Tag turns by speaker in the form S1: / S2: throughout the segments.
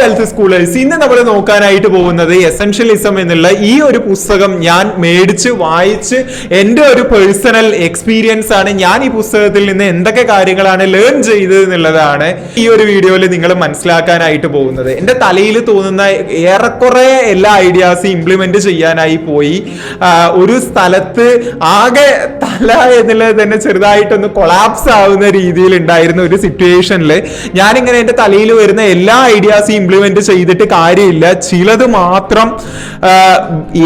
S1: Wealth schoolers, ഇന്ന് നമ്മൾ നോക്കാനായിട്ട് പോകുന്നത് എസൻഷ്യലിസം എന്നുള്ള ഈ ഒരു പുസ്തകം ഞാൻ മേടിച്ച് വായിച്ച് എൻ്റെ ഒരു പേഴ്സണൽ എക്സ്പീരിയൻസ് ആണ്. ഞാൻ ഈ പുസ്തകത്തിൽ നിന്ന് എന്തൊക്കെ കാര്യങ്ങളാണ് ലേൺ ചെയ്തത് എന്നുള്ളതാണ് ഈ ഒരു വീഡിയോയിൽ നിങ്ങൾ മനസ്സിലാക്കാനായിട്ട് പോകുന്നത്. എൻ്റെ തലയിൽ തോന്നുന്ന ഏറെക്കുറെ എല്ലാ ഐഡിയാസും ഇംപ്ലിമെന്റ് ചെയ്യാനായി പോയി. ഒരു സ്ഥലത്ത് ആകെ തല എന്നുള്ളത് തന്നെ ചെറുതായിട്ടൊന്ന് കൊളാപ്സ് ആവുന്ന രീതിയിൽ ഉണ്ടായിരുന്ന ഒരു സിറ്റുവേഷനിൽ ഞാനിങ്ങനെ എൻ്റെ തലയിൽ വരുന്ന എല്ലാ ഐഡിയാസും ഇംപ്ലിമെന്റ് ചെയ്തിട്ട് കാര്യമില്ല. ചിലത് മാത്രം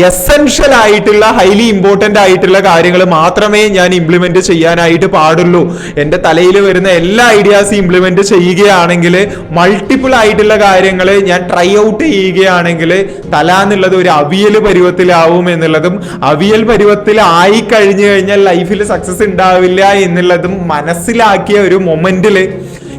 S1: എസെൻഷ്യൽ ആയിട്ടുള്ള ഹൈലി ഇമ്പോർട്ടന്റ് ആയിട്ടുള്ള കാര്യങ്ങൾ മാത്രമേ ഞാൻ ഇംപ്ലിമെന്റ് ചെയ്യാനായിട്ട് പാടുള്ളൂ. എൻ്റെ തലയിൽ വരുന്ന എല്ലാ ഐഡിയാസും ഇംപ്ലിമെന്റ് ചെയ്യുകയാണെങ്കിൽ, മൾട്ടിപ്പിൾ ആയിട്ടുള്ള കാര്യങ്ങൾ ഞാൻ ട്രൈ ഔട്ട് ചെയ്യുകയാണെങ്കിൽ തല എന്നുള്ളത് ഒരു അവിയൽ പരുവത്തിലാവും എന്നുള്ളതും, അവിയൽ പരുവത്തിൽ ആയി കഴിഞ്ഞു കഴിഞ്ഞാൽ ലൈഫിൽ സക്സസ് ഉണ്ടാവില്ല എന്നുള്ളതും മനസ്സിലാക്കിയ ഒരു മൊമെന്റിൽ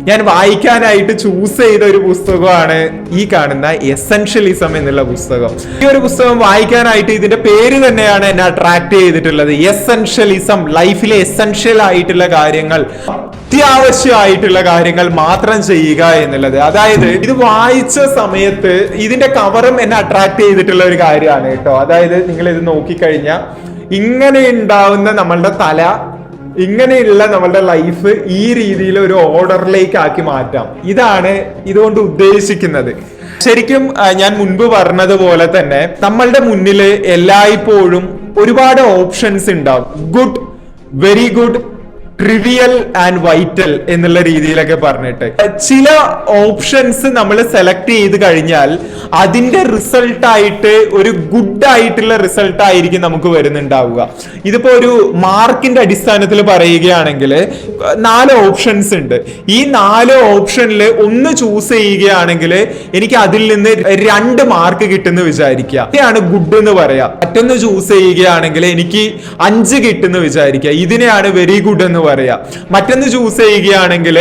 S1: ഞാൻ വായിക്കാനായിട്ട് ചൂസ് ചെയ്ത ഒരു പുസ്തകമാണ് ഈ കാണുന്ന എസൻഷ്യലിസം എന്നുള്ള പുസ്തകം. ഈ ഒരു പുസ്തകം വായിക്കാനായിട്ട് ഇതിന്റെ പേര് തന്നെയാണ് എന്നെ അട്രാക്ട് ചെയ്തിട്ടുള്ളത്. എസൻഷ്യലിസം, ലൈഫിലെ എസൻഷ്യൽ ആയിട്ടുള്ള കാര്യങ്ങൾ, അത്യാവശ്യമായിട്ടുള്ള കാര്യങ്ങൾ മാത്രം ചെയ്യുക എന്നുള്ളത്. അതായത് ഇത് വായിച്ച സമയത്ത് ഇതിന്റെ കവറും എന്നെ അട്രാക്ട് ചെയ്തിട്ടുള്ള ഒരു കാര്യമാണ് കേട്ടോ. അതായത് നിങ്ങൾ ഇത് നോക്കിക്കഴിഞ്ഞാൽ ഇങ്ങനെ ഉണ്ടാവുന്ന നമ്മളുടെ തല, ഇങ്ങനെയുള്ള നമ്മളുടെ ലൈഫ് ഈ രീതിയിൽ ഒരു ഓർഡറിലേക്ക് ആക്കി മാറ്റാം. ഇതാണ് ഇതുകൊണ്ട് ഉദ്ദേശിക്കുന്നത്. ശരിക്കും ഞാൻ മുൻപ് പറഞ്ഞതുപോലെ തന്നെ നമ്മളുടെ മുന്നിൽ എല്ലായ്പ്പോഴും ഒരുപാട് ഓപ്ഷൻസ് ഉണ്ടാവും. Good, very good, trivial and vital എന്നുള്ള രീതിയിലൊക്കെ പറഞ്ഞിട്ട് ചില ഓപ്ഷൻസ് നമ്മൾ സെലക്ട് ചെയ്ത് കഴിഞ്ഞാൽ അതിന്റെ റിസൾട്ട് ആയിട്ട് ഒരു ഗുഡ് ആയിട്ടുള്ള റിസൾട്ട് ആയിരിക്കും നമുക്ക് വരുന്നുണ്ടാവുക. ഇതിപ്പോ ഒരു മാർക്കിന്റെ അടിസ്ഥാനത്തിൽ പറയുകയാണെങ്കിൽ 4 ഓപ്ഷൻസ് ഉണ്ട്. ഈ 4 ഓപ്ഷനിൽ ഒന്ന് ചൂസ് ചെയ്യുകയാണെങ്കിൽ എനിക്ക് അതിൽ നിന്ന് 2 മാർക്ക് കിട്ടുന്ന വിചാരിക്കുക, ഇതിനെയാണ് ഗുഡ് എന്ന് പറയാം. മറ്റൊന്ന് ചൂസ് ചെയ്യുകയാണെങ്കിൽ എനിക്ക് 5 കിട്ടുന്ന വിചാരിക്കുക, ഇതിനെയാണ് വെരി ഗുഡ് എന്ന് പറയാം. മറ്റൊന്ന് ചൂസ് ചെയ്യുകയാണെങ്കിൽ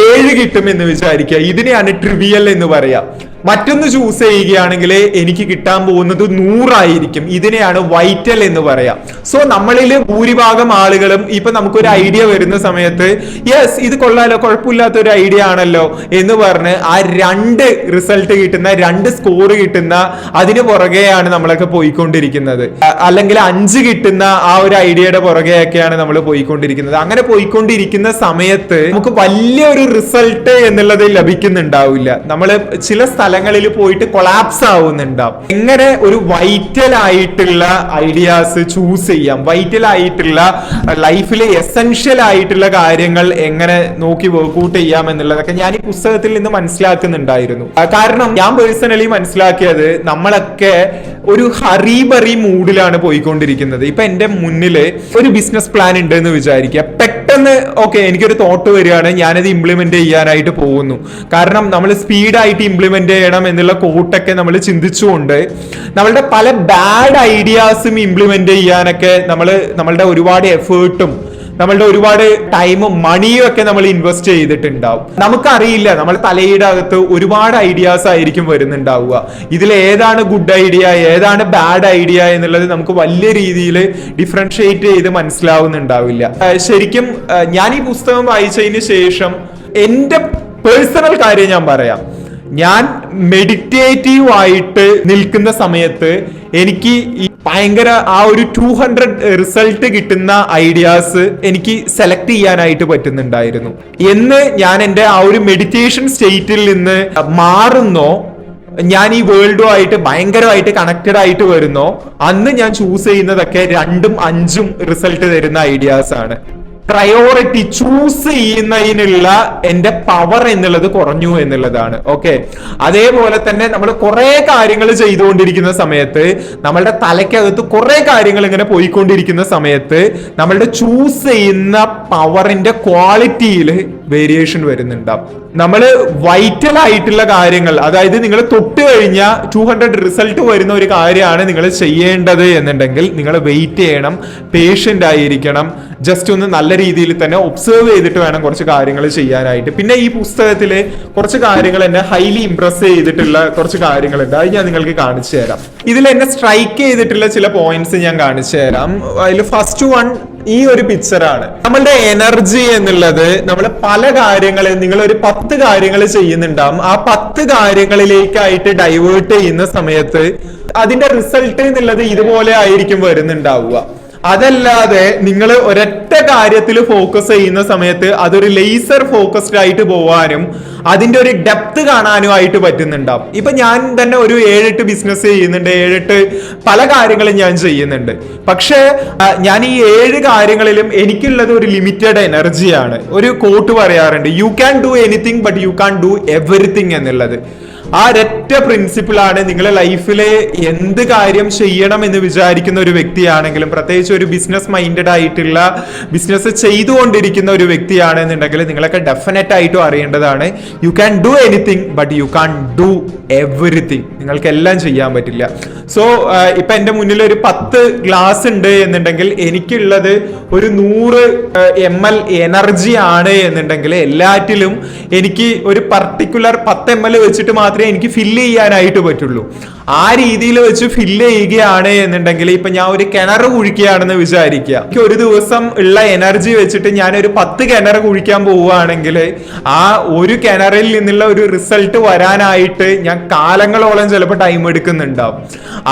S1: 7 കിട്ടും എന്ന് വിചാരിക്കുക, ഇതിനെയാണ് ട്രിവിയൽ എന്ന് പറയാം. മറ്റൊന്ന് ചൂസ് ചെയ്യുകയാണെങ്കിൽ എനിക്ക് കിട്ടാൻ പോകുന്നത് 100 ആയിരിക്കും, ഇതിനെയാണ് വൈറ്റൽ എന്ന് പറയാം. സോ നമ്മളിൽ ഭൂരിഭാഗം ആളുകളും ഇപ്പൊ നമുക്കൊരു ഐഡിയ വരുന്ന സമയത്ത് യെസ് ഇത് കൊള്ളാലോ, കുഴപ്പമില്ലാത്ത ഒരു ഐഡിയ ആണല്ലോ എന്ന് പറഞ്ഞ് ആ 2 റിസൾട്ട് കിട്ടുന്ന, 2 സ്കോർ കിട്ടുന്ന അതിന് പുറകെയാണ് നമ്മളൊക്കെ പോയിക്കൊണ്ടിരിക്കുന്നത്. അല്ലെങ്കിൽ 5 കിട്ടുന്ന ആ ഒരു ഐഡിയയുടെ പുറകെയൊക്കെയാണ് നമ്മൾ പോയിക്കൊണ്ടിരിക്കുന്നത്. അങ്ങനെ പോയിക്കൊണ്ടിരിക്കുന്ന സമയത്ത് നമുക്ക് വലിയൊരു റിസൾട്ട് എന്നുള്ളത് ലഭിക്കുന്നുണ്ടാവില്ല. നമ്മൾ ചില സ്ഥലങ്ങളിൽ പോയിട്ട് കൊളാപ്സ് ആവുന്നുണ്ടാവും. എങ്ങനെ ഒരു വൈറ്റൽ ആയിട്ടുള്ള ഐഡിയാസ് ചൂസ് ചെയ്യാം, വൈറ്റൽ ആയിട്ടുള്ള ലൈഫിൽ എസെൻഷ്യൽ ആയിട്ടുള്ള കാര്യങ്ങൾ എങ്ങനെ നോക്കി വർക്ക്ഔട്ട് ചെയ്യാം എന്നുള്ളതൊക്കെ ഞാൻ ഈ പുസ്തകത്തിൽ നിന്ന് മനസ്സിലാക്കുന്നുണ്ടായിരുന്നു. കാരണം ഞാൻ പേഴ്സണലി മനസ്സിലാക്കിയത് നമ്മളൊക്കെ ഒരു ഹറിബറി മൂഡിലാണ് പോയിക്കൊണ്ടിരിക്കുന്നത്. ഇപ്പൊ എന്റെ മുന്നിൽ ഒരു ബിസിനസ് പ്ലാൻ ഉണ്ട് എന്ന് വിചാരിക്കുക. പെട്ടെന്ന് ഓക്കെ എനിക്കൊരു തോട്ട് വരികയാണ്, ഞാനത് ഇംപ്ലിമെന്റ് ചെയ്യാനായിട്ട് പോകുന്നു. കാരണം നമ്മൾ സ്പീഡായിട്ട് ഇംപ്ലിമെന്റ് ചെയ്യണം എന്നുള്ള കോട്ടൊക്കെ നമ്മൾ ചിന്തിച്ചുകൊണ്ട് നമ്മളുടെ പല ബാഡ് ഐഡിയാസും ഇംപ്ലിമെന്റ് ചെയ്യാനൊക്കെ നമ്മളുടെ ഒരുപാട് എഫേർട്ടും നമ്മളുടെ ഒരുപാട് ടൈമും മണിയും ഒക്കെ നമ്മൾ ഇൻവെസ്റ്റ് ചെയ്തിട്ടുണ്ടാവും. നമുക്കറിയില്ല, നമ്മൾ തലയുടെ അകത്ത് ഒരുപാട് ഐഡിയാസ് ആയിരിക്കും വരുന്നുണ്ടാവുക. ഇതിൽ ഏതാണ് ഗുഡ് ഐഡിയ, ഏതാണ് ബാഡ് ഐഡിയ എന്നുള്ളത് നമുക്ക് വലിയ രീതിയിൽ ഡിഫറൻഷിയേറ്റ് ചെയ്ത് മനസ്സിലാവുന്നുണ്ടാവില്ല. ശരിക്കും ഞാൻ ഈ പുസ്തകം വായിച്ചതിന് ശേഷം എൻ്റെ പേഴ്സണൽ കാര്യം ഞാൻ പറയാം. ഞാൻ മെഡിറ്റേറ്റീവ് ആയിട്ട് നിൽക്കുന്ന സമയത്ത് എനിക്ക് ഭയങ്കര ആ ഒരു 200 റിസൾട്ട് കിട്ടുന്ന ഐഡിയാസ് എനിക്ക് സെലക്ട് ചെയ്യാനായിട്ട് പറ്റുന്നുണ്ടായിരുന്നു. എന്ന് ഞാൻ എൻ്റെ ആ ഒരു മെഡിറ്റേഷൻ സ്റ്റേറ്റിൽ നിന്ന് മാറുന്നോ, ഞാൻ ഈ വേൾഡുമായിട്ട് ഭയങ്കരമായിട്ട് കണക്റ്റഡ് ആയിട്ട് വരുന്നോ, അന്ന് ഞാൻ ചൂസ് ചെയ്യുന്നതൊക്കെ 2ഉം 5ഉം റിസൾട്ട് തരുന്ന ഐഡിയാസ് ആണ്. പ്രയോറിറ്റി ചൂസ് ചെയ്യുന്നതിനുള്ള എന്റെ പവർ എന്നുള്ളത് കുറഞ്ഞു എന്നുള്ളതാണ്. ഓക്കെ, അതേപോലെ തന്നെ നമ്മൾ കുറെ കാര്യങ്ങൾ ചെയ്തുകൊണ്ടിരിക്കുന്ന സമയത്ത്, നമ്മളുടെ തലയ്ക്കകത്ത് കുറെ കാര്യങ്ങൾ ഇങ്ങനെ പോയിക്കൊണ്ടിരിക്കുന്ന സമയത്ത് നമ്മളുടെ ചൂസ് ചെയ്യുന്ന പവറിന്റെ ക്വാളിറ്റിയിൽ വേരിയേഷൻ വരുന്നുണ്ടാവും. നമ്മൾ വൈറ്റൽ ആയിട്ടുള്ള കാര്യങ്ങൾ, അതായത് നിങ്ങൾ തൊട്ട് കഴിഞ്ഞാൽ 200 റിസൾട്ട് വരുന്ന ഒരു കാര്യമാണ് നിങ്ങൾ ചെയ്യേണ്ടത് എന്നുണ്ടെങ്കിൽ നിങ്ങൾ വെയിറ്റ് ചെയ്യണം, പേഷ്യന്റ് ആയിരിക്കണം, ജസ്റ്റ് ഒന്ന് നല്ല രീതിയിൽ തന്നെ ഒബ്സർവ് ചെയ്തിട്ട് വേണം കുറച്ച് കാര്യങ്ങൾ ചെയ്യാനായിട്ട്. പിന്നെ ഈ പുസ്തകത്തില് കുറച്ച് കാര്യങ്ങൾ എന്നെ ഹൈലി ഇംപ്രസ് ചെയ്തിട്ടുള്ള കുറച്ച് കാര്യങ്ങളുണ്ട്, അത് ഞാൻ നിങ്ങൾക്ക് കാണിച്ചു തരാം. ഇതിൽ എന്നെ സ്ട്രൈക്ക് ചെയ്തിട്ടുള്ള ചില പോയിന്റ്സ് ഞാൻ കാണിച്ചു തരാം. അതിൽ ഫസ്റ്റ് വൺ ഈ ഒരു പിക്ചറാണ്. നമ്മളുടെ എനർജി എന്നുള്ളത് നമ്മൾ പല കാര്യങ്ങൾ, നിങ്ങൾ ഒരു 10 കാര്യങ്ങൾ ചെയ്യുന്നുണ്ടാവും, ആ 10 കാര്യങ്ങളിലേക്കായിട്ട് ഡൈവേർട്ട് ചെയ്യുന്ന സമയത്ത് അതിന്റെ റിസൾട്ട് എന്നുള്ളത് ഇതുപോലെ ആയിരിക്കും വരുന്നുണ്ടാവുക. അതല്ലാതെ നിങ്ങൾ ഒരൊറ്റ കാര്യത്തിൽ ഫോക്കസ് ചെയ്യുന്ന സമയത്ത് അതൊരു ലേസർ ഫോക്കസ്ഡ് ആയിട്ട് പോവാനും അതിന്റെ ഒരു ഡെപ്ത് കാണാനും ആയിട്ട് പറ്റുന്നുണ്ടാവും. ഇപ്പൊ ഞാൻ തന്നെ ഒരു 7-8 ബിസിനസ് ചെയ്യുന്നുണ്ട്, 7-8 പല കാര്യങ്ങളും ഞാൻ ചെയ്യുന്നുണ്ട്. പക്ഷേ ഞാൻ ഈ 7 കാര്യങ്ങളിലും എനിക്കുള്ളത് ഒരു ലിമിറ്റഡ് എനർജിയാണ്. ഒരു കോട്ട് പറയാറുണ്ട്, you can do anything but you can do everything എന്നുള്ളത്. ആ ഒരൊറ്റ പ്രിൻസിപ്പിളാണ് നിങ്ങളെ ലൈഫിലെ എന്ത് കാര്യം ചെയ്യണം എന്ന് വിചാരിക്കുന്ന ഒരു വ്യക്തിയാണെങ്കിലും, പ്രത്യേകിച്ച് ഒരു ബിസിനസ് മൈൻഡഡ് ആയിട്ടുള്ള ബിസിനസ് ചെയ്തുകൊണ്ടിരിക്കുന്ന ഒരു വ്യക്തിയാണെന്നുണ്ടെങ്കിൽ നിങ്ങളൊക്കെ ഡെഫിനറ്റ് ആയിട്ടും അറിയേണ്ടതാണ്, you can do anything but you can do everything. നിങ്ങൾക്ക് എല്ലാം ചെയ്യാൻ പറ്റില്ല. സോ ഇപ്പൊ എന്റെ മുന്നിൽ ഒരു 10 ഗ്ലാസ് ഉണ്ട് എന്നുണ്ടെങ്കിൽ എനിക്കുള്ളത് ഒരു 100 ml എനർജി ആണ് എന്നുണ്ടെങ്കിൽ എല്ലാറ്റിലും എനിക്ക് ഒരു പർട്ടിക്കുലർ 10 ml വെച്ചിട്ട് മാത്രമേ എനിക്ക് ഫില്ല് ചെയ്യാനായിട്ട് പറ്റുള്ളൂ. ആ രീതിയിൽ വെച്ച് ഫില്ല് ചെയ്യുകയാണ് എന്നുണ്ടെങ്കിൽ ഇപ്പൊ ഞാൻ ഒരു കിണർ കുഴിക്കുകയാണെന്ന് വിചാരിക്കുക, എനിക്ക് ഒരു ദിവസം ഉള്ള എനർജി വെച്ചിട്ട് ഞാൻ ഒരു 10 കിണർ കുഴിക്കാൻ പോവുകയാണെങ്കിൽ ആ ഒരു കിണറിൽ നിന്നുള്ള ഒരു റിസൾട്ട് വരാനായിട്ട് ഞാൻ കാലങ്ങളോളം ചിലപ്പോൾ ടൈം എടുക്കുന്നുണ്ടാവും.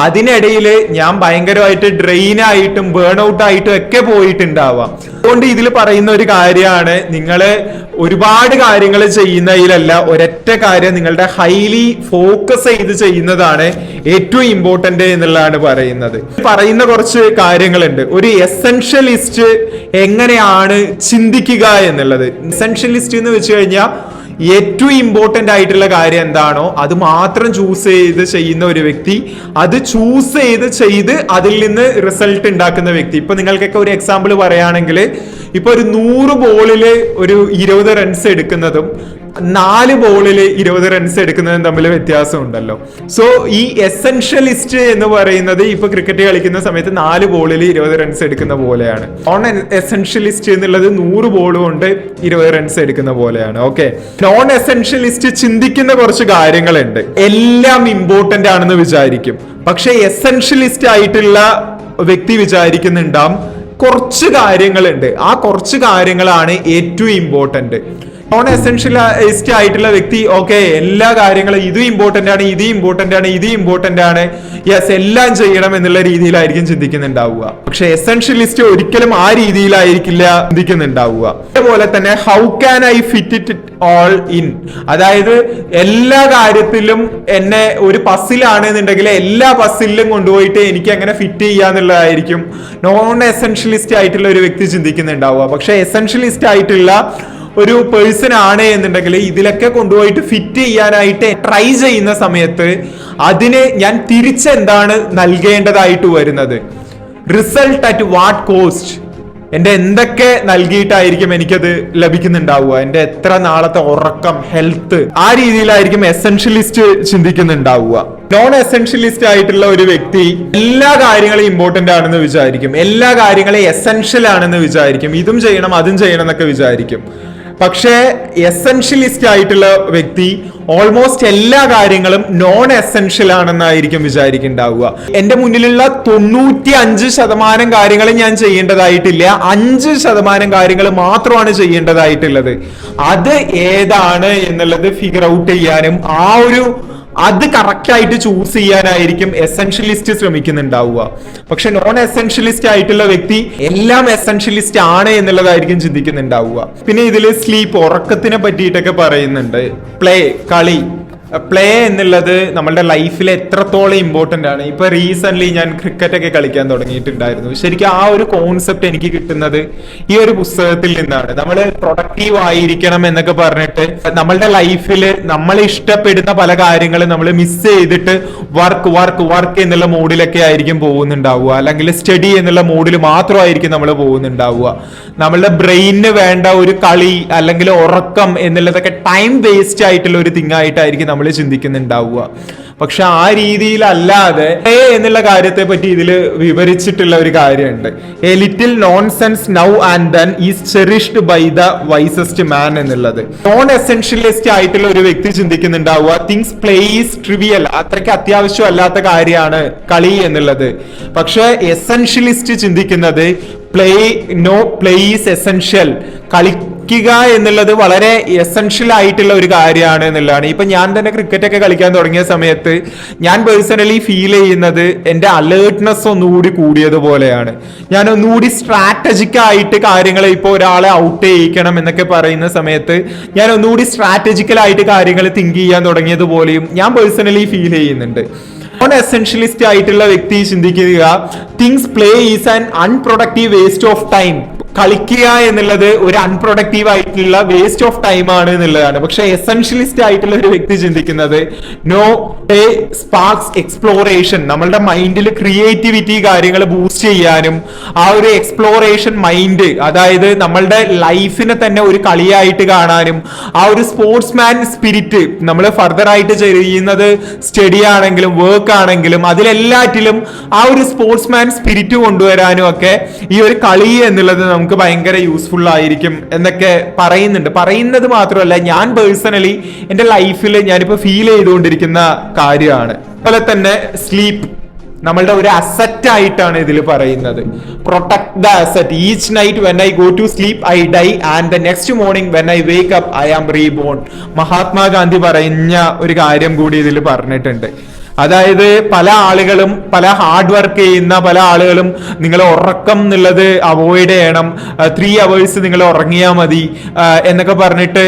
S1: അതിനിടയിൽ ഞാൻ ഭയങ്കരമായിട്ട് ഡ്രെയിൻ ആയിട്ടും ബേൺ ഔട്ട് ആയിട്ടും ഒക്കെ പോയിട്ടുണ്ടാവാം. അതുകൊണ്ട് ഇതിൽ പറയുന്ന ഒരു കാര്യമാണ്, നിങ്ങള് ഒരുപാട് കാര്യങ്ങൾ ചെയ്യുന്നതിലല്ല, ഒരൊറ്റ കാര്യം നിങ്ങളുടെ ഹൈലി ഫോക്കസ് ചെയ്ത് ചെയ്യുന്നതാണ് ഏറ്റവും ഇമ്പോർട്ടന്റ് എന്നുള്ളതാണ് പറയുന്ന കുറച്ച് കാര്യങ്ങളുണ്ട്. ഒരു എസെൻഷ്യലിസ്റ്റ് എങ്ങനെയാണ് ചിന്തിക്കുക എന്നുള്ളത്. എസെൻഷ്യലിസ്റ്റ് എന്ന് വെച്ച് കഴിഞ്ഞാൽ ഏറ്റവും ഇമ്പോർട്ടന്റ് ആയിട്ടുള്ള കാര്യം എന്താണോ അത് മാത്രം ചൂസ് ചെയ്ത് ചെയ്യുന്ന ഒരു വ്യക്തി, അത് ചൂസ് ചെയ്ത് അതിൽ നിന്ന് റിസൾട്ട് ഉണ്ടാക്കുന്ന വ്യക്തി. ഇപ്പൊ നിങ്ങൾക്കൊക്കെ ഒരു എക്സാമ്പിൾ പറയുകയാണെങ്കിൽ, ഇപ്പൊ ഒരു 100 ബോളില് ഒരു 20 റൺസ് എടുക്കുന്നതും 4 ബോളില് 20 റൺസ് എടുക്കുന്നതും തമ്മിൽ വ്യത്യാസം ഉണ്ടല്ലോ. സോ ഈ എസെൻഷ്യലിസ്റ്റ് എന്ന് പറയുന്നത് ഇപ്പൊ ക്രിക്കറ്റ് കളിക്കുന്ന സമയത്ത് 4 ബോളിൽ 20 റൺസ് എടുക്കുന്ന പോലെയാണ്. നോൺ എസെൻഷ്യലിസ്റ്റ് എന്നുള്ളത് 100 ബോൾ കൊണ്ട് 20 റൺസ് എടുക്കുന്ന പോലെയാണ്. ഓക്കെ, നോൺ എസെൻഷ്യലിസ്റ്റ് ചിന്തിക്കുന്ന കുറച്ച് കാര്യങ്ങളുണ്ട്. എല്ലാം ഇമ്പോർട്ടന്റ് ആണെന്ന് വിചാരിക്കും, പക്ഷെ എസെൻഷ്യലിസ്റ്റ് ആയിട്ടുള്ള വ്യക്തി വിചാരിക്കുന്നുണ്ടാവും കുറച്ച് കാര്യങ്ങളുണ്ട്, ആ കുറച്ച് കാര്യങ്ങളാണ് ഏറ്റവും ഇമ്പോർട്ടന്റ്. നോൺ എസെൻഷ്യലിസ്റ്റ് ആയിട്ടുള്ള വ്യക്തി ഓക്കെ എല്ലാ കാര്യങ്ങളും ഇതും ഇമ്പോർട്ടന്റ് ആണ്, ഇത് ഇമ്പോർട്ടന്റ് ആണ്, ഇത് ഇമ്പോർട്ടന്റ് ആണ്, യെസ് എല്ലാം ചെയ്യണം എന്നുള്ള രീതിയിലായിരിക്കും ചിന്തിക്കുന്നുണ്ടാവുക. പക്ഷെ എസെൻഷ്യലിസ്റ്റ് ഒരിക്കലും ആ രീതിയിലായിരിക്കില്ല ചിന്തിക്കുന്നുണ്ടാവുക. അതേപോലെ തന്നെ how can I fit it all in, അതായത് എല്ലാ കാര്യത്തിലും എന്നെ ഒരു പസിലാണ് എന്നുണ്ടെങ്കിൽ എല്ലാ പസിലും കൊണ്ടുപോയിട്ട് എനിക്ക് എങ്ങനെ ഫിറ്റ് ചെയ്യാന്നുള്ളതായിരിക്കും നോൺ എസെൻഷ്യലിസ്റ്റ് ആയിട്ടുള്ള ഒരു വ്യക്തി ചിന്തിക്കുന്നുണ്ടാവുക. പക്ഷെ എസെൻഷ്യലിസ്റ്റ് ആയിട്ടുള്ള ഒരു പേഴ്സൺ ആണ് എന്നുണ്ടെങ്കിൽ ഇതിലൊക്കെ കൊണ്ടുപോയിട്ട് ഫിറ്റ് ചെയ്യാനായിട്ട് ട്രൈ ചെയ്യുന്ന സമയത്ത് അതിന് ഞാൻ തിരിച്ചെന്താണ് നൽകേണ്ടതായിട്ട് വരുന്നത്, റിസൾട്ട് അറ്റ് വാട്ട് കോസ്റ്റ്, എന്റെ എന്തൊക്കെ നൽകിയിട്ടായിരിക്കും എനിക്കത് ലഭിക്കുന്നുണ്ടാവുക, എന്റെ എത്ര നാളത്തെ ഉറക്കം, ഹെൽത്ത്, ആ രീതിയിലായിരിക്കും എസെൻഷ്യലിസ്റ്റ് ചിന്തിക്കുന്നുണ്ടാവുക. നോൺ എസെൻഷ്യലിസ്റ്റ് ആയിട്ടുള്ള ഒരു വ്യക്തി എല്ലാ കാര്യങ്ങളും ഇമ്പോർട്ടന്റ് ആണെന്ന് വിചാരിക്കും, എല്ലാ കാര്യങ്ങളും എസെൻഷ്യൽ ആണെന്ന് വിചാരിക്കും, ഇതും ചെയ്യണം അതും ചെയ്യണം എന്നൊക്കെ വിചാരിക്കും. പക്ഷേ എസെൻഷ്യലിസ്റ്റ് ആയിട്ടുള്ള വ്യക്തി ഓൾമോസ്റ്റ് എല്ലാ കാര്യങ്ങളും നോൺ എസെൻഷ്യൽ ആണെന്നായിരിക്കും വിചാരിക്കുന്നുണ്ടാവുക. എന്റെ മുന്നിലുള്ള 95% കാര്യങ്ങൾ ഞാൻ ചെയ്യേണ്ടതായിട്ടില്ല, 5% കാര്യങ്ങൾ മാത്രമാണ് ചെയ്യേണ്ടതായിട്ടുള്ളത്. അത് ഏതാണ് എന്നുള്ളത് ഫിഗർ ഔട്ട് ചെയ്യാനും അത് കറക്റ്റ് ആയിട്ട് ചൂസ് ചെയ്യാനായിരിക്കും എസെൻഷ്യലിസ്റ്റ് ശ്രമിക്കുന്നുണ്ടാവുക. പക്ഷെ നോൺ എസെൻഷ്യലിസ്റ്റ് ആയിട്ടുള്ള വ്യക്തി എല്ലാം എസെൻഷ്യലിസ്റ്റ് ആണ് എന്നുള്ളതായിരിക്കും ചിന്തിക്കുന്നുണ്ടാവുക. പിന്നെ ഇതിൽ സ്ലീപ്പ്, ഉറക്കത്തിനെ പറ്റിയിട്ടൊക്കെ പറയുന്നുണ്ട്. കളി പ്ലേ എന്നുള്ളത് നമ്മളുടെ ലൈഫിൽ എത്രത്തോളം ഇമ്പോർട്ടന്റ് ആണ്. ഇപ്പൊ റീസെന്റ് ഞാൻ ക്രിക്കറ്റ് ഒക്കെ കളിക്കാൻ തുടങ്ങിയിട്ടുണ്ടായിരുന്നു. ശരിക്കും ആ ഒരു കോൺസെപ്റ്റ് എനിക്ക് കിട്ടുന്നത് ഈ ഒരു പുസ്തകത്തിൽ നിന്നാണ്. നമ്മൾ പ്രൊഡക്റ്റീവ് ആയിരിക്കണം എന്നൊക്കെ പറഞ്ഞിട്ട് നമ്മളുടെ ലൈഫിൽ നമ്മൾ ഇഷ്ടപ്പെടുന്ന പല കാര്യങ്ങളും നമ്മൾ മിസ് ചെയ്തിട്ട് വർക്ക് എന്നുള്ള മോഡിലൊക്കെ ആയിരിക്കും പോകുന്നുണ്ടാവുക, അല്ലെങ്കിൽ സ്റ്റഡി എന്നുള്ള മോഡിൽ മാത്രമായിരിക്കും നമ്മൾ പോകുന്നുണ്ടാവുക. നമ്മളുടെ ബ്രെയിനിന് വേണ്ട ഒരു കളി അല്ലെങ്കിൽ ഉറക്കം എന്നുള്ളതൊക്കെ ടൈം വേസ്റ്റ് ആയിട്ടുള്ള ഒരു തിങ് ആയിട്ടായിരിക്കും നമ്മൾ നമ്മൾ ചിന്തിക്കുന്നുണ്ടാവുക. പക്ഷെ ആ രീതിയിലല്ലാതെ എന്നുള്ള കാര്യത്തെ പറ്റി ഇതിൽ വിവരിച്ചിട്ടുള്ള ഒരു കാര്യമുണ്ട്. A little nonsense now and then is cherished by the wisest man എന്നുള്ളത്. നോൺ എസെൻഷ്യലിസ്റ്റ് ആയിട്ടുള്ള ഒരു വ്യക്തി ചിന്തിക്കുന്നുണ്ടാവുക തിങ്സ് പ്ലേ ഈസ് ട്രിവിയൽ, അത്രയ്ക്ക് അത്യാവശ്യം അല്ലാത്ത കാര്യമാണ് കളി എന്നുള്ളത്. പക്ഷെ എസെൻഷ്യലിസ്റ്റ് ചിന്തിക്കുന്നത് പ്ലേ ഈസ് എസെൻഷ്യൽ, കളിക്കുക എന്നുള്ളത് വളരെ എസെൻഷ്യൽ ആയിട്ടുള്ള ഒരു കാര്യമാണ് എന്നുള്ളതാണ്. ഇപ്പൊ ഞാൻ തന്നെ ക്രിക്കറ്റ് ഒക്കെ കളിക്കാൻ തുടങ്ങിയ സമയത്ത് ഞാൻ പേഴ്സണലി ഫീൽ ചെയ്യുന്നത് എൻ്റെ അലേർട്ട്നെസ് ഒന്നുകൂടി കൂടിയതുപോലെയാണ്. ഞാൻ ഒന്നുകൂടി സ്ട്രാറ്റജിക് ആയിട്ട് കാര്യങ്ങൾ, ഇപ്പോൾ ഒരാളെ ഔട്ട് ചെയ്യിക്കണം എന്നൊക്കെ പറയുന്ന സമയത്ത് ഞാൻ ഒന്നുകൂടി സ്ട്രാറ്റജിക്കലായിട്ട് കാര്യങ്ങൾ തിങ്ക് ചെയ്യാൻ തുടങ്ങിയതുപോലെയും ഞാൻ പേഴ്സണലി ഫീൽ ചെയ്യുന്നുണ്ട്. നോൺ എസെൻഷ്യലിസ്റ്റ് ആയിട്ടുള്ള വ്യക്തി ചിന്തിക്കുക things play is an unproductive waste of time, കളിക്കുക എന്നുള്ളത് ഒരു അൺപ്രൊഡക്റ്റീവ് ആയിട്ടുള്ള വേസ്റ്റ് ഓഫ് ടൈം ആണ് എന്നുള്ളതാണ്. പക്ഷെ എസെൻഷ്യലിസ്റ്റ് ആയിട്ടുള്ള ഒരു വ്യക്തി ചിന്തിക്കുന്നത് നോ ഡേ സ്പാർക്സ് എക്സ്പ്ലോറേഷൻ, നമ്മളുടെ മൈൻഡിൽ ക്രിയേറ്റിവിറ്റി കാര്യങ്ങൾ ബൂസ്റ്റ് ചെയ്യാനും ആ ഒരു എക്സ്പ്ലോറേഷൻ മൈൻഡ്, അതായത് നമ്മളുടെ ലൈഫിനെ തന്നെ ഒരു കളിയായിട്ട് കാണാനും ആ ഒരു സ്പോർട്സ്മാൻ സ്പിരിറ്റ്, നമ്മൾ ഫർദർ ആയിട്ട് ചെയ്യുന്നത് സ്റ്റഡി ആണെങ്കിലും വർക്ക് ആണെങ്കിലും അതിലെല്ലാറ്റിലും ആ ഒരു സ്പോർട്സ്മാൻ സ്പിരിറ്റ് കൊണ്ടുവരാനും ഒക്കെ ഈ ഒരു കളി എന്നുള്ളത് നമുക്ക് ഭയങ്കര യൂസ്ഫുൾ ആയിരിക്കും എന്നൊക്കെ പറയുന്നത് മാത്രമല്ല ഞാൻ പേഴ്സണലി എൻ്റെ ലൈഫിൽ ഞാനിപ്പോ ഫീൽ ചെയ്തുകൊണ്ടിരിക്കുന്ന കാര്യമാണ്. അതുപോലെ തന്നെ സ്ലീപ്പ് നമ്മളുടെ ഒരു അസറ്റ് ആയിട്ടാണ് ഇതിൽ പറയുന്നത്. Protect the asset, each night when I go to sleep I die and the next morning when I wake up I am reborn. Mahatma Gandhi പറഞ്ഞ ഒരു കാര്യം കൂടി ഇതിൽ പറഞ്ഞിട്ടുണ്ട്. അതായത് പല ആളുകളും, പല ഹാർഡ് വർക്ക് ചെയ്യുന്ന പല ആളുകളും നിങ്ങൾ ഉറക്കം എന്നുള്ളത് അവോയ്ഡ് ചെയ്യണം, 3 hours നിങ്ങൾ ഉറങ്ങിയാൽ മതി എന്നൊക്കെ പറഞ്ഞിട്ട്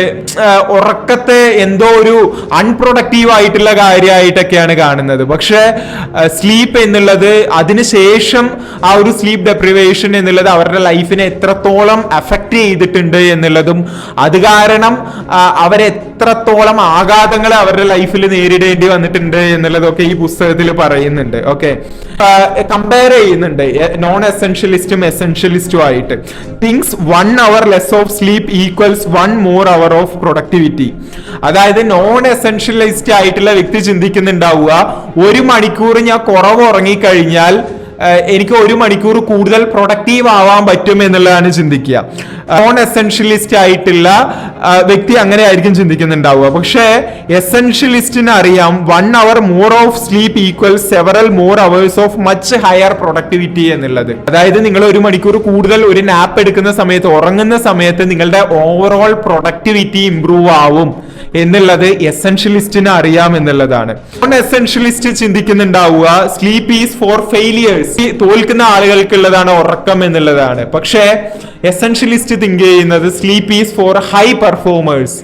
S1: ഉറക്കത്തെ എന്തോ ഒരു അൺപ്രൊഡക്റ്റീവ് ആയിട്ടുള്ള കാര്യമായിട്ടൊക്കെയാണ് കാണുന്നത്. പക്ഷെ സ്ലീപ്പ് എന്നുള്ളത്, അതിനുശേഷം ആ ഒരു സ്ലീപ്പ് ഡെപ്രിവേഷൻ എന്നുള്ളത് അവരുടെ ലൈഫിനെ എത്രത്തോളം അഫക്റ്റ് ചെയ്തിട്ടുണ്ട് എന്നുള്ളതും അത് കാരണം അവരെത്രത്തോളം ആഘാതങ്ങൾ അവരുടെ ലൈഫിൽ നേരിടേണ്ടി വന്നിട്ടുണ്ട് എന്നുള്ളതൊക്കെ ഈ പുസ്തകത്തിൽ പറയുന്നുണ്ട്. ഓക്കെ, കമ്പയർ ചെയ്യുന്നുണ്ട് നോൺ എസെൻഷ്യലിസ്റ്റും എസെൻഷ്യലിസ്റ്റും ആയിട്ട്. Things 1 hour less of sleep equals 1 more hour of productivity. അതായത് നോൺ എസെൻഷ്യലിസ്റ്റ് ആയിട്ടുള്ള വ്യക്തി ചിന്തിക്കുന്നുണ്ടാവുക 1 മണിക്കൂർ ഞാൻ കുറവ് ഉറങ്ങിക്കഴിഞ്ഞാൽ എനിക്ക് 1 മണിക്കൂർ കൂടുതൽ പ്രൊഡക്റ്റീവ് ആവാൻ പറ്റും എന്നുള്ളതാണ് ചിന്തിക്കുക. നോൺ എസെൻഷ്യലിസ്റ്റ് ആയിട്ടുള്ള വ്യക്തി അങ്ങനെ ആയിരിക്കും ചിന്തിക്കുന്നുണ്ടാവുക. പക്ഷേ എസെൻഷ്യലിസ്റ്റിന് അറിയാം 1 hour more of sleep equal several more hours of much higher productivity എന്നുള്ളത്. അതായത് നിങ്ങൾ 1 മണിക്കൂർ കൂടുതൽ ഒരു നാപ്പ് എടുക്കുന്ന സമയത്ത്, ഉറങ്ങുന്ന സമയത്ത് നിങ്ങളുടെ ഓവറോൾ പ്രൊഡക്ടിവിറ്റി ഇംപ്രൂവ് ആവും എന്നുള്ളത് എസെൻഷ്യലിസ്റ്റിന് അറിയാം എന്നുള്ളതാണ്. നോൺ എസെൻഷ്യലിസ്റ്റ് ചിന്തിക്കുന്നുണ്ടാവുക സ്ലീപ്പ് ഈസ് ഫോർ ഫെയിലിയേഴ്സ്, തോൽക്കുന്ന ആളുകൾക്കുള്ളതാണ് ഉറക്കം എന്നുള്ളതാണ്. പക്ഷേ എസെൻഷ്യലിസ്റ്റ് തിങ്ക് ചെയ്യുന്നത് sleep is for high performers.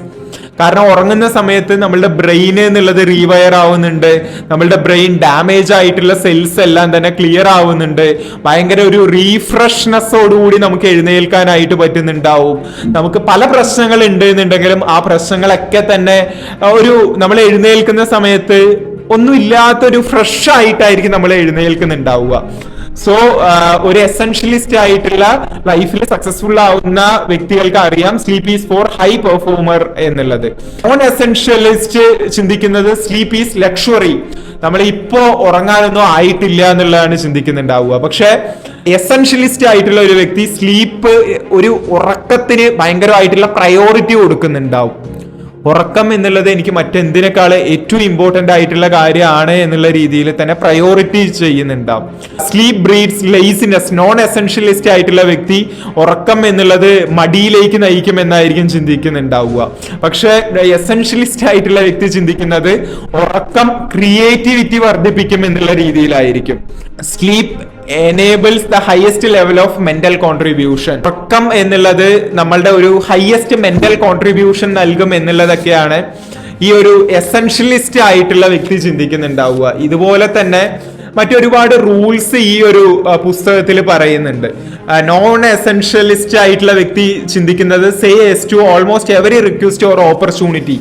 S1: കാരണം ഉറങ്ങുന്ന സമയത്ത് നമ്മളുടെ ബ്രെയിൻ എന്നുള്ളത് റീവയർ ആവുന്നുണ്ട്, നമ്മളുടെ ബ്രെയിൻ ഡാമേജ് ആയിട്ടുള്ള സെൽസ് എല്ലാം തന്നെ ക്ലിയർ ആവുന്നുണ്ട്, ഭയങ്കര ഒരു റീഫ്രഷ്നെസ്സോടുകൂടി നമുക്ക് എഴുന്നേൽക്കാനായിട്ട് പറ്റുന്നുണ്ടാവും. നമുക്ക് പല പ്രശ്നങ്ങൾ ഉണ്ട് എന്നുണ്ടെങ്കിലും ആ പ്രശ്നങ്ങളൊക്കെ തന്നെ ഒരു നമ്മൾ എഴുന്നേൽക്കുന്ന സമയത്ത് ഒന്നുമില്ലാത്തൊരു ഫ്രഷ് ആയിട്ടായിരിക്കും നമ്മൾ എഴുന്നേൽക്കുന്നുണ്ടാവുക. സോ ഒരു എസെൻഷ്യലിസ്റ്റ് ആയിട്ടുള്ള ലൈഫിൽ സക്സസ്ഫുൾ ആവുന്ന വ്യക്തികൾക്ക് അറിയാം sleep is for high performer എന്നുള്ളത്. നോൺ എസെൻഷ്യലിസ്റ്റ് ചിന്തിക്കുന്നത് സ്ലീപ്പ് ഈസ് ലക്ഷറി, നമ്മൾ ഇപ്പോ ഉറങ്ങാനൊന്നും ആയിട്ടില്ല എന്നുള്ളതാണ് ചിന്തിക്കുന്നുണ്ടാവുക. പക്ഷെ എസെൻഷ്യലിസ്റ്റ് ആയിട്ടുള്ള ഒരു വ്യക്തി സ്ലീപ്പ്, ഒരു ഉറക്കത്തിന് ഭയങ്കരമായിട്ടുള്ള പ്രയോറിറ്റി കൊടുക്കുന്നുണ്ടാവും. ഉറക്കം എന്നുള്ളത് എനിക്ക് മറ്റെന്തിനേക്കാൾ ഏറ്റവും ഇമ്പോർട്ടന്റ് ആയിട്ടുള്ള കാര്യമാണ് എന്നുള്ള രീതിയിൽ തന്നെ പ്രയോറിറ്റി ചെയ്യുന്നുണ്ടാവും. Sleep breeds laziness. Non essentialist ആയിട്ടുള്ള വ്യക്തി ഉറക്കം എന്നുള്ളത് മടിയിലേക്ക് നയിക്കുമെന്നായിരിക്കും ചിന്തിക്കുന്നുണ്ടാവുക. പക്ഷെ എസെൻഷ്യലിസ്റ്റ് ആയിട്ടുള്ള വ്യക്തി ചിന്തിക്കുന്നത് ഉറക്കം ക്രിയേറ്റിവിറ്റി വർദ്ധിപ്പിക്കും എന്നുള്ള രീതിയിലായിരിക്കും. Sleep enables the highest level of mental contribution. ഉറക്കം എന്നുള്ളത് നമ്മളുടെ ഒരു ഹയസ്റ്റ് മെന്റൽ കോൺട്രിബ്യൂഷൻ നൽകും എന്നുള്ളതൊക്കെയാണ് ഈ ഒരു എസെൻഷ്യലിസ്റ്റ് ആയിട്ടുള്ള വ്യക്തി ചിന്തിക്കുന്നുണ്ടാവുക. ഇതുപോലെ തന്നെ മറ്റൊരുപാട് റൂൾസ് ഈ ഒരു പുസ്തകത്തിൽ പറയുന്നുണ്ട്. നോൺ എസെൻഷ്യലിസ്റ്റ് ആയിട്ടുള്ള വ്യക്തി ചിന്തിക്കുന്നത് say yes to almost every request or opportunity.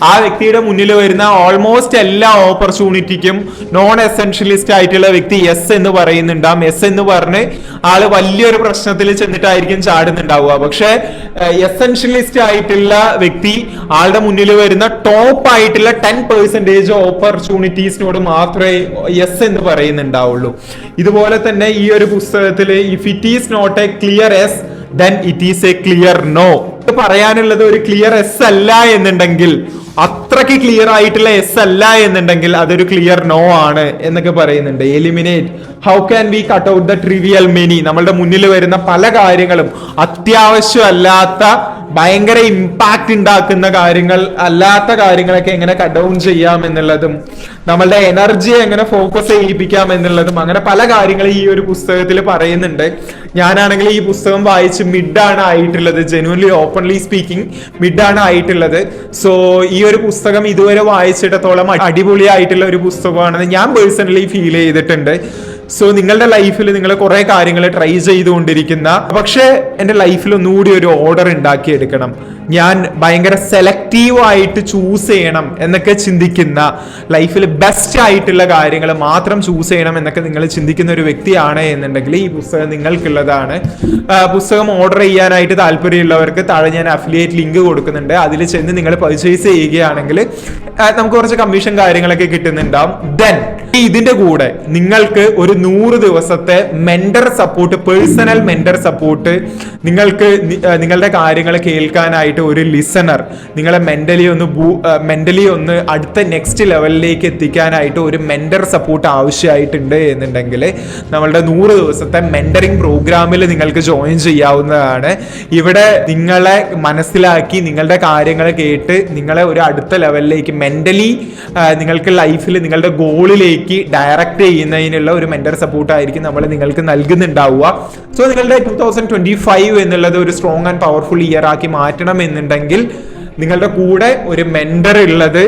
S1: ആ വ്യക്തിയുടെ മുന്നിൽ വരുന്ന ഓൾമോസ്റ്റ് എല്ലാ ഓപ്പർച്യൂണിറ്റിക്കും നോൺ എസെൻഷ്യലിസ്റ്റ് ആയിട്ടുള്ള വ്യക്തി യെസ് എന്ന് പറയുന്നുണ്ടാവും. യെസ് എന്ന് പറഞ്ഞ് ആള് വലിയൊരു പ്രശ്നത്തിൽ ചെന്നിട്ടായിരിക്കും ചാടുന്നുണ്ടാവുക. പക്ഷെ എസെൻഷ്യലിസ്റ്റ് ആയിട്ടുള്ള വ്യക്തി ആളുടെ മുന്നിൽ വരുന്ന ടോപ്പ് ആയിട്ടുള്ള 10% ഓപ്പർച്യൂണിറ്റീസിനോട് മാത്രമേ യെസ് എന്ന് പറയുന്നുണ്ടാവുള്ളൂ. ഇതുപോലെ തന്നെ ഈ ഒരു പുസ്തകത്തിൽ if it is not a clear yes then it is a clear no. പറയാനുള്ളത് ഒരു ക്ലിയർ എസ് അല്ല എന്നുണ്ടെങ്കിൽ, അത്രയ്ക്ക് ക്ലിയർ ആയിട്ടുള്ള എസ് അല്ല എന്നുണ്ടെങ്കിൽ അതൊരു ക്ലിയർ നോ ആണ് എന്നൊക്കെ പറയുന്നുണ്ട്. Eliminate how can we cut out the trivial many. നമ്മളുടെ മുന്നിൽ വരുന്ന പല കാര്യങ്ങളും അത്യാവശ്യമല്ലാത്ത ഭയങ്കര ഇമ്പാക്ട് ഉണ്ടാക്കുന്ന കാര്യങ്ങൾ അല്ലാത്ത കാര്യങ്ങളൊക്കെ എങ്ങനെ കട്ട് ഡൗൺ ചെയ്യാം എന്നുള്ളതും നമ്മളുടെ എനർജിയെ എങ്ങനെ ഫോക്കസ് ചെയ്യിപ്പിക്കാം എന്നുള്ളതും അങ്ങനെ പല കാര്യങ്ങളും ഈ ഒരു പുസ്തകത്തിൽ പറയുന്നുണ്ട്. ഞാനാണെങ്കിൽ ഈ പുസ്തകം വായിച്ച് മിഡാണ് ആയിട്ടുള്ളത്. ജെന്യുവൻലി ഓപ്പൺലി സ്പീക്കിംഗ് മിഡാണ് ആയിട്ടുള്ളത്. സോ ഈ ഒരു പുസ്തകം ഇതുവരെ വായിച്ചിടത്തോളം അടിപൊളിയായിട്ടുള്ള ഒരു പുസ്തകമാണെന്ന് ഞാൻ പേഴ്സണലി ഫീൽ ചെയ്തിട്ടുണ്ട്. സോ നിങ്ങളുടെ ലൈഫിൽ നിങ്ങൾ കുറെ കാര്യങ്ങൾ ട്രൈ ചെയ്തുകൊണ്ടിരിക്കുന്ന, പക്ഷെ എൻ്റെ ലൈഫിൽ ഒന്നുകൂടി ഒരു ഓർഡർ ഉണ്ടാക്കിയെടുക്കണം, ഞാൻ ഭയങ്കര സെലക്റ്റീവ് ആയിട്ട് ചൂസ് ചെയ്യണം എന്നൊക്കെ ചിന്തിക്കുന്ന, ലൈഫിൽ ബെസ്റ്റ് ആയിട്ടുള്ള കാര്യങ്ങൾ മാത്രം ചൂസ് ചെയ്യണം എന്നൊക്കെ നിങ്ങൾ ചിന്തിക്കുന്ന ഒരു വ്യക്തിയാണ് എന്നുണ്ടെങ്കിൽ ഈ പുസ്തകം നിങ്ങൾക്കുള്ളതാണ്. പുസ്തകം ഓർഡർ ചെയ്യാനായിട്ട് താല്പര്യമുള്ളവർക്ക് താഴെ ഞാൻ അഫിലിയേറ്റ് ലിങ്ക് കൊടുക്കുന്നുണ്ട്. അതിൽ ചെന്ന് നിങ്ങൾ പർച്ചേസ് ചെയ്യുകയാണെങ്കിൽ നമുക്ക് കുറച്ച് കമ്മീഷൻ കാര്യങ്ങളൊക്കെ കിട്ടുന്നുണ്ടാവും. ദെൻ ഇതിന്റെ കൂടെ നിങ്ങൾക്ക് ഒരു 100 ദിവസത്തെ mentor support, personal mentor support, നിങ്ങൾക്ക് നിങ്ങളുടെ കാര്യങ്ങൾ കേൾക്കാനായിട്ട് ഒരു ലിസണർ, നിങ്ങളെ മെന്റലി ഒന്ന് അടുത്ത നെക്സ്റ്റ് ലെവലിലേക്ക് എത്തിക്കാനായിട്ട് ഒരു മെന്റർ സപ്പോർട്ട് ആവശ്യമായിട്ടുണ്ട് എന്നുണ്ടെങ്കിൽ നമ്മളുടെ 100 ദിവസത്തെ മെന്ററിംഗ് പ്രോഗ്രാമിൽ നിങ്ങൾക്ക് ജോയിൻ ചെയ്യാവുന്നതാണ്. ഇവിടെ നിങ്ങളെ മനസ്സിലാക്കി നിങ്ങളുടെ കാര്യങ്ങൾ കേട്ട് നിങ്ങളെ ഒരു അടുത്ത ലെവലിലേക്ക് മെന്റലി നിങ്ങൾക്ക് ലൈഫിൽ നിങ്ങളുടെ ഗോളിലേക്ക് ഡയറക്റ്റ് ചെയ്യുന്നതിനുള്ള ഒരു മെന്റർ സപ്പോർട്ട് ആയിരിക്കും നമ്മൾ നിങ്ങൾക്ക് നൽകുന്നുണ്ടാവുക. സോ നിങ്ങളുടെ 2025 എന്നുള്ളത് ഒരു സ്ട്രോങ് ആൻഡ് പവർഫുൾ ഇയർ ആക്കി മാറ്റണം എന്നുണ്ടെങ്കിൽ നിങ്ങളുടെ കൂടെ ഒരു മെന്റർ ഉള്ളത്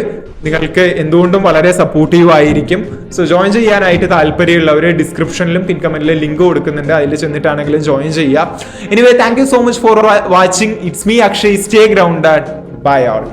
S1: നിങ്ങൾക്ക് എന്തുകൊണ്ടും വളരെ സപ്പോർട്ടീവ് ആയിരിക്കും. സോ ജോയിൻ ചെയ്യാനായിട്ട് താല്പര്യമുള്ളവർ ഡിസ്ക്രിപ്ഷനിലും പിൻ കമന്റിലും ലിങ്ക് കൊടുക്കുന്നുണ്ട്, അതിൽ ചെന്നിട്ടാണെങ്കിലും ജോയിൻ ചെയ്യാം. Anyway thank you so much for watching. It's me Akshay. Stay grounded. Bye all.